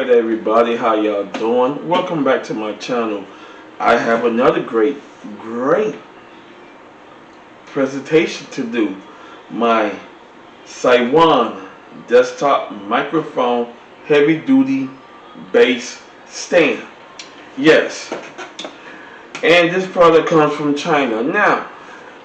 Alright everybody, how y'all doing? Welcome back to my channel. I have another great presentation to do. My Sywon desktop microphone heavy duty bass stand. Yes. And this product comes from China. Now,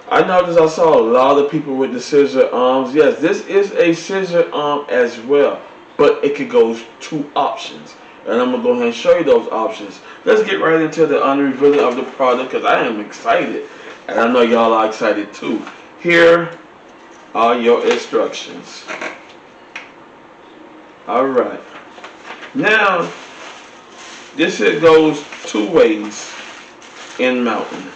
I noticed I saw a lot of people with the scissor arms. Yes, this is a scissor arm as well, but it could go two options. And I'm going to go ahead and show you those options. Let's get right into the unrevealing of the product because I am excited. And I know y'all are excited too. Here are your instructions. Alright. Now, this here goes two ways in mounting.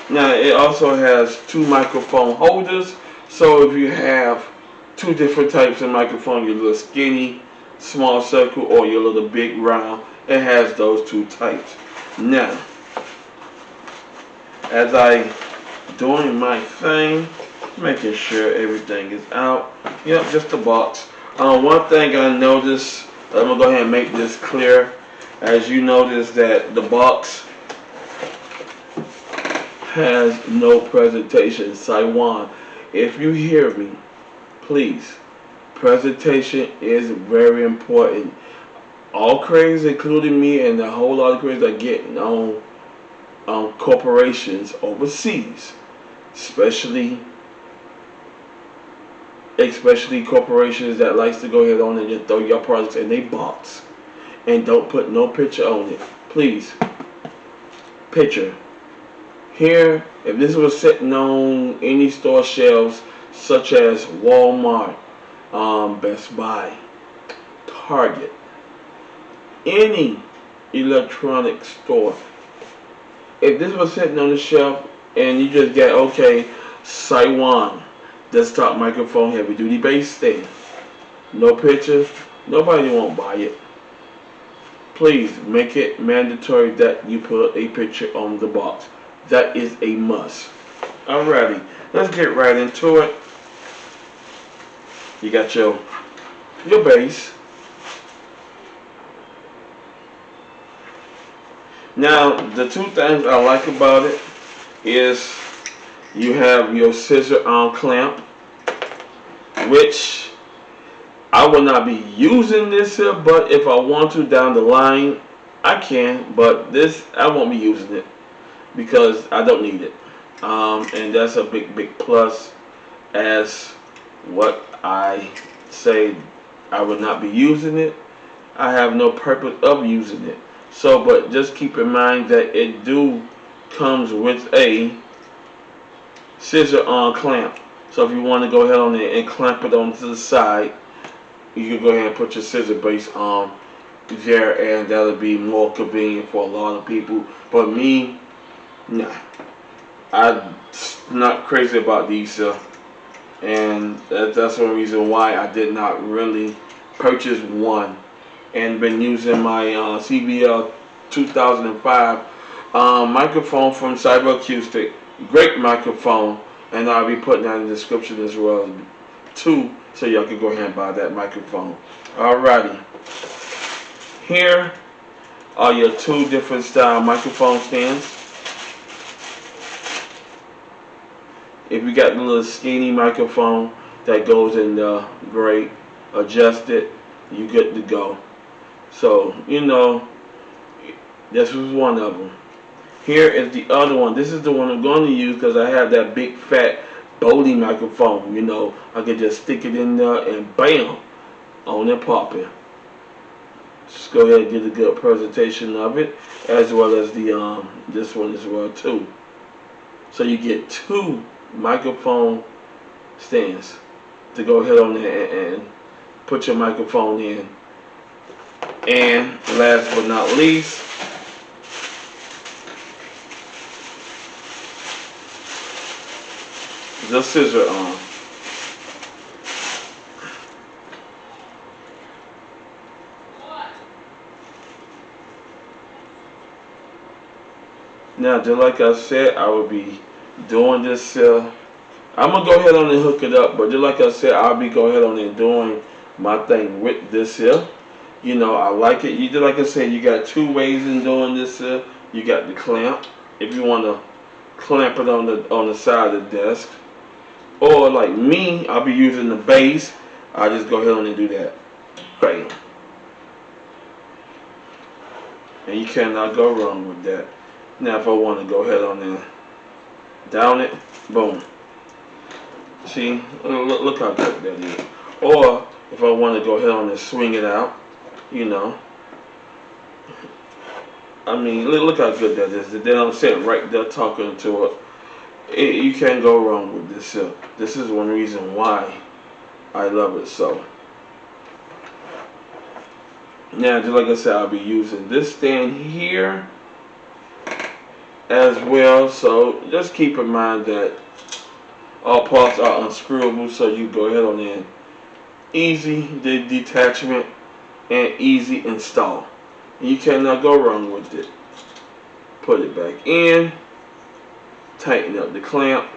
Now it also has two microphone holders, so if you have two different types of microphone, your little skinny, small circle, or your little big round, it has those two types. Now, as I doing my thing, making sure everything is out. Yep, just a box. One thing I noticed, I'm gonna go ahead and make this clear. As you notice that the box has no presentation. Sywon, if you hear me, please, presentation is very important. All cranes, including me and a whole lot of cranes, are getting on corporations overseas, especially corporations that likes to go ahead on and just throw your products in a box and don't put no picture on it. Please, picture. Here, if this was sitting on any store shelves such as Walmart, Best Buy, Target, any electronic store, if this was sitting on the shelf and you just get, okay, Sywon desktop microphone heavy duty bass stand, no picture, nobody won't buy it. Please make it mandatory that you put a picture on the box. That is a must. Alrighty, let's get right into it. You got your bass. Now, the two things I like about it is you have your scissor arm clamp, which I will not be using this here, but if I want to down the line, I can, but this, I won't be using it because I don't need it. And that's a big plus, as what I say I would not be using it. I have no purpose of using it. So, but just keep in mind that it comes with a scissor arm clamp. So if you want to go ahead on there and clamp it onto the side, you can go ahead and put your scissor base on there, and that'll be more convenient for a lot of people. But me, nah, I'm not crazy about these, and that's one reason why I did not really purchase one, and been using my CVL-2005 microphone from Cyber Acoustic. Great microphone, and I'll be putting that in the description as well too, so y'all can go ahead and buy that microphone. Alrighty, here are your two different style microphone stands. If you got the little skinny microphone that goes in the gray, adjust it, you good to go. So, you know, this was one of them. Here is the other one. This is the one I'm going to use because I have that big fat Bodie microphone. You know, I can just stick it in there and bam, on and pop it. Just go ahead and get a good presentation of it, as well as the this one as well too. So you get two microphone stands to go ahead on there and put your microphone in. And last but not least, the scissor arm. Now, just like I said, I will be doing this. I'm gonna go ahead on and hook it up, but just like I said, I'll be going ahead on and doing my thing with this here. You know, I like it. Like I said, you got two ways in doing this. You got the clamp, if you want to clamp it on the side of the desk, or like me, I'll be using the base. I just go ahead and do that. Bam. And you cannot go wrong with that. Now, if I want to go ahead on and down it, boom. See, look how good that is. Or if I want to go ahead on and swing it out, you know. I mean, look how good that is. Then I'm sitting right there talking to it. You can't go wrong with this. This is one reason why I love it so. Now, just like I said, I'll be using this stand here as well. So just keep in mind that all parts are unscrewable, so you go ahead on in. Easy detachment and easy install. You cannot go wrong with it. Put it back in. Tighten up the clamp.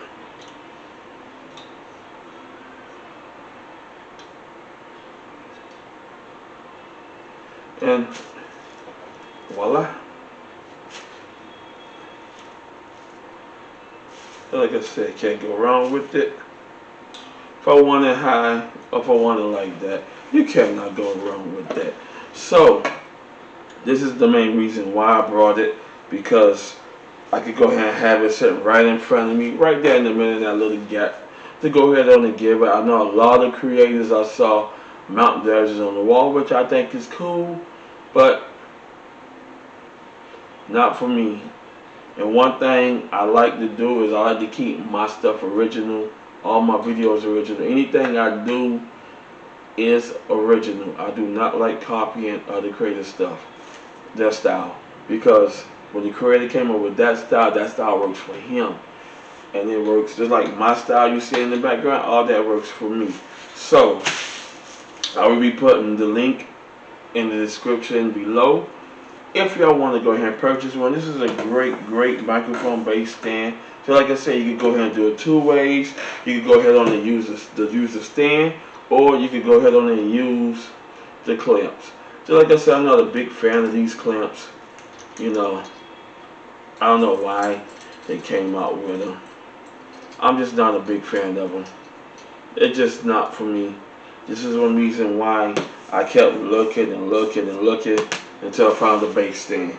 And voila. Like I said, can't go wrong with it. If I want it high, or if I want it like that, you cannot go wrong with that. So, this is the main reason why I brought it, because I could go ahead and have it sitting right in front of me, right there in the middle of that little gap, to go ahead on and give it. I know a lot of creators I saw mount theirs on the wall, which I think is cool, but not for me. And one thing I like to do is I like to keep my stuff original, all my videos original. Anything I do is original. I do not like copying other creators' stuff, their style, because when the creator came up with that style works for him, and it works just like my style you see in the background. All that works for me. So I will be putting the link in the description below if y'all want to go ahead and purchase one. This is a great microphone base stand. So like I said, you can go ahead and do it two ways. You can go ahead on and use the stand, or you can go ahead on and use the clamps. So like I said, I'm not a big fan of these clamps. You know, I don't know why they came out with them. I'm just not a big fan of them. It's just not for me. This is one reason why I kept looking until I found the base stand.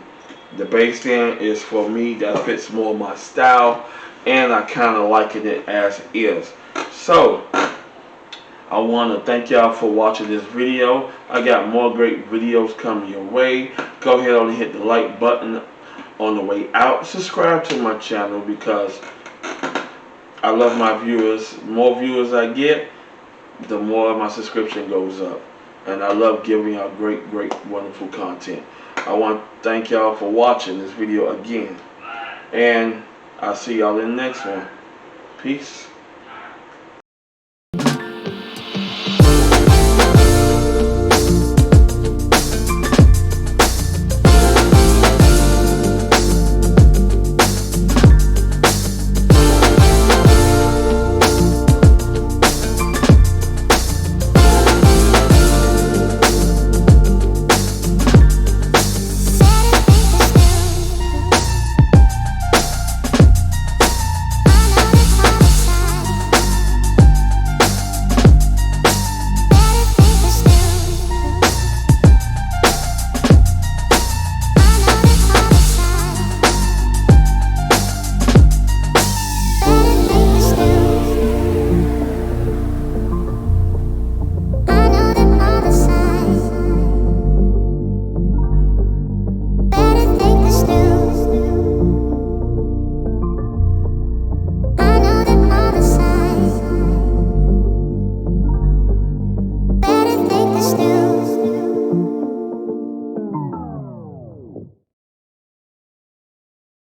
The base stand is for me, that fits more my style, and I kind of liking it as is. So I want to thank y'all for watching this video. I got more great videos coming your way. Go ahead and hit the like button on the way out. Subscribe to my channel, because I love my viewers. The more viewers I get, the more my subscription goes up. And I love giving y'all great, wonderful content. I want to thank y'all for watching this video again. And I'll see y'all in the next one. Peace.